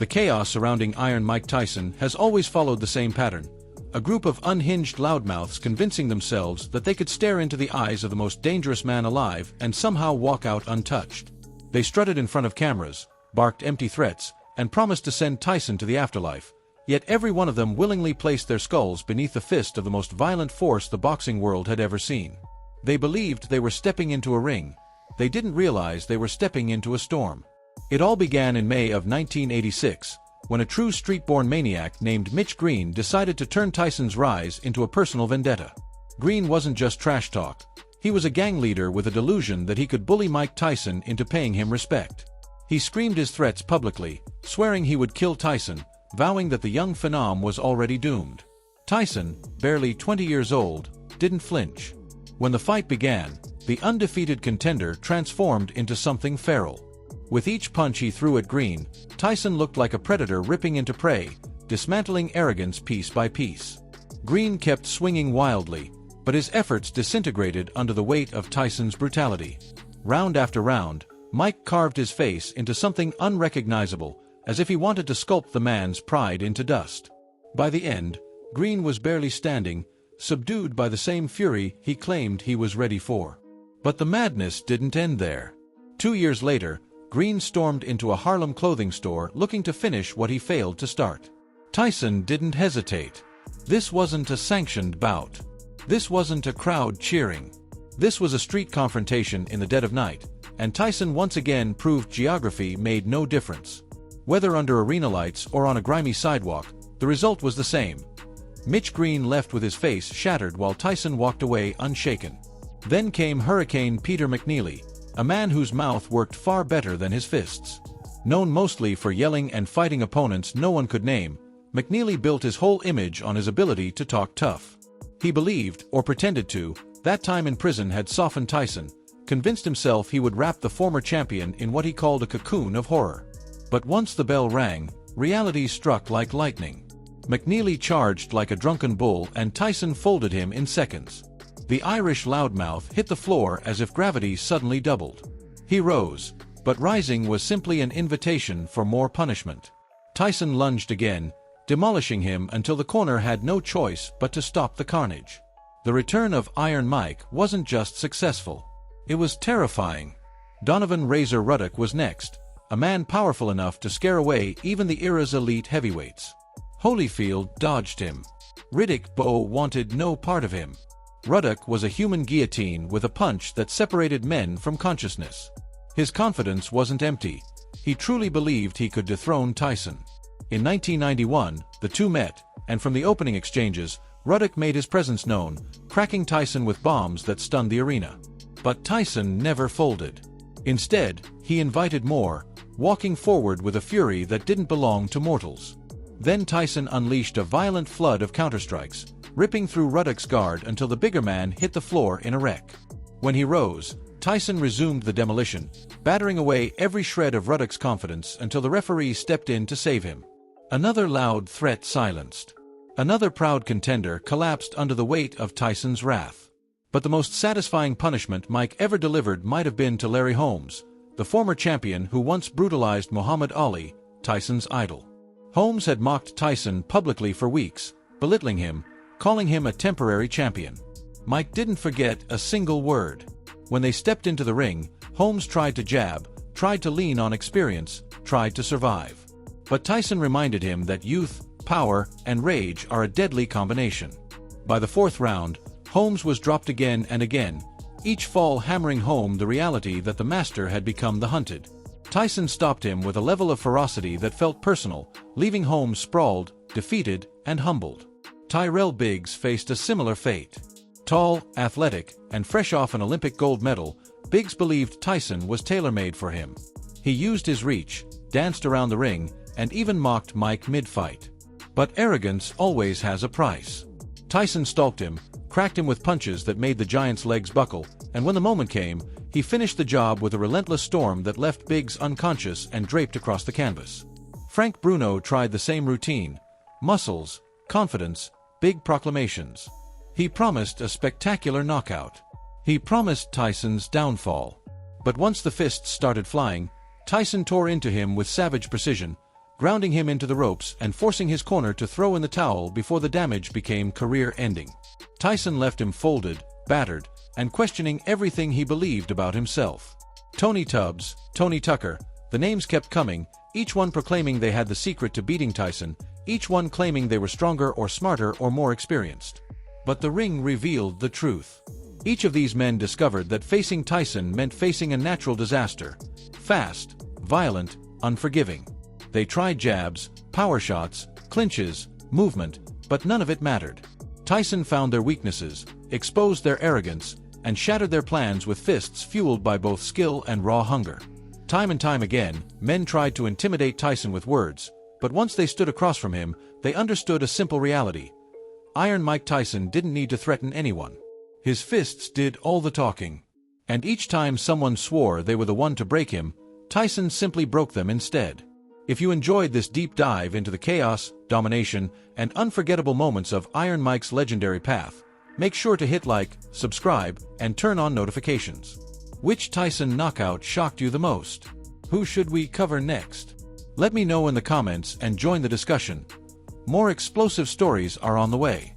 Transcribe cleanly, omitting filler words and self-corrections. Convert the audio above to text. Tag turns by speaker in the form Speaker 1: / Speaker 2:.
Speaker 1: The chaos surrounding Iron Mike Tyson has always followed the same pattern. A group of unhinged loudmouths convincing themselves that they could stare into the eyes of the most dangerous man alive and somehow walk out untouched. They strutted in front of cameras, barked empty threats, and promised to send Tyson to the afterlife. Yet every one of them willingly placed their skulls beneath the fist of the most violent force the boxing world had ever seen. They believed they were stepping into a ring. They didn't realize they were stepping into a storm. It all began in May of 1986, when a true street-born maniac named Mitch Green decided to turn Tyson's rise into a personal vendetta. Green wasn't just trash talk. He was a gang leader with a delusion that he could bully Mike Tyson into paying him respect. He screamed his threats publicly, swearing he would kill Tyson, vowing that the young phenom was already doomed. Tyson, barely 20 years old, didn't flinch. When the fight began, the undefeated contender transformed into something feral. With each punch he threw at Green, Tyson looked like a predator ripping into prey, dismantling arrogance piece by piece. Green kept swinging wildly, but his efforts disintegrated under the weight of Tyson's brutality. Round after round, Mike carved his face into something unrecognizable, as if he wanted to sculpt the man's pride into dust. By the end, Green was barely standing, subdued by the same fury he claimed he was ready for. But the madness didn't end there. 2 years later, Green stormed into a Harlem clothing store looking to finish what he failed to start. Tyson didn't hesitate. This wasn't a sanctioned bout. This wasn't a crowd cheering. This was a street confrontation in the dead of night, and Tyson once again proved geography made no difference. Whether under arena lights or on a grimy sidewalk, the result was the same. Mitch Green left with his face shattered while Tyson walked away unshaken. Then came Hurricane Peter McNeely, a man whose mouth worked far better than his fists. Known mostly for yelling and fighting opponents no one could name, McNeely built his whole image on his ability to talk tough. He believed, or pretended to, that time in prison had softened Tyson, convinced himself he would wrap the former champion in what he called a cocoon of horror. But once the bell rang, reality struck like lightning. McNeely charged like a drunken bull and Tyson folded him in seconds. The Irish loudmouth hit the floor as if gravity suddenly doubled. He rose, but rising was simply an invitation for more punishment. Tyson lunged again, demolishing him until the corner had no choice but to stop the carnage. The return of Iron Mike wasn't just successful. It was terrifying. Donovan "Razor" Ruddock was next, a man powerful enough to scare away even the era's elite heavyweights. Holyfield dodged him. Riddick Bowe wanted no part of him. Ruddock was a human guillotine with a punch that separated men from consciousness. His confidence wasn't empty. He truly believed he could dethrone Tyson. In 1991, the two met, and from the opening exchanges, Ruddock made his presence known, cracking Tyson with bombs that stunned the arena. But Tyson never folded. Instead, he invited more, walking forward with a fury that didn't belong to mortals. Then Tyson unleashed a violent flood of counterstrikes, ripping through Ruddock's guard until the bigger man hit the floor in a wreck. When he rose, Tyson resumed the demolition, battering away every shred of Ruddock's confidence until the referee stepped in to save him. Another loud threat silenced. Another proud contender collapsed under the weight of Tyson's wrath. But the most satisfying punishment Mike ever delivered might have been to Larry Holmes, the former champion who once brutalized Muhammad Ali, Tyson's idol. Holmes had mocked Tyson publicly for weeks, belittling him, calling him a temporary champion. Mike didn't forget a single word. When they stepped into the ring, Holmes tried to jab, tried to lean on experience, tried to survive. But Tyson reminded him that youth, power, and rage are a deadly combination. By the fourth round, Holmes was dropped again and again, each fall hammering home the reality that the master had become the hunted. Tyson stopped him with a level of ferocity that felt personal, leaving Holmes sprawled, defeated, and humbled. Tyrell Biggs faced a similar fate. Tall, athletic, and fresh off an Olympic gold medal, Biggs believed Tyson was tailor-made for him. He used his reach, danced around the ring, and even mocked Mike mid-fight. But arrogance always has a price. Tyson stalked him, cracked him with punches that made the giant's legs buckle, and when the moment came, he finished the job with a relentless storm that left Biggs unconscious and draped across the canvas. Frank Bruno tried the same routine: muscles, confidence, big proclamations. He promised a spectacular knockout. He promised Tyson's downfall. But once the fists started flying, Tyson tore into him with savage precision, grounding him into the ropes and forcing his corner to throw in the towel before the damage became career-ending. Tyson left him folded, battered, and questioning everything he believed about himself. Tony Tubbs, Tony Tucker, the names kept coming, each one proclaiming they had the secret to beating Tyson, each one claiming they were stronger or smarter or more experienced. But the ring revealed the truth. Each of these men discovered that facing Tyson meant facing a natural disaster. Fast, violent, unforgiving. They tried jabs, power shots, clinches, movement, but none of it mattered. Tyson found their weaknesses, exposed their arrogance, and shattered their plans with fists fueled by both skill and raw hunger. Time and time again, men tried to intimidate Tyson with words, but once they stood across from him, they understood a simple reality. Iron Mike Tyson didn't need to threaten anyone. His fists did all the talking. And each time someone swore they were the one to break him, Tyson simply broke them instead. If you enjoyed this deep dive into the chaos, domination, and unforgettable moments of Iron Mike's legendary path, make sure to hit like, subscribe, and turn on notifications. Which Tyson knockout shocked you the most? Who should we cover next? Let me know in the comments and join the discussion. More explosive stories are on the way.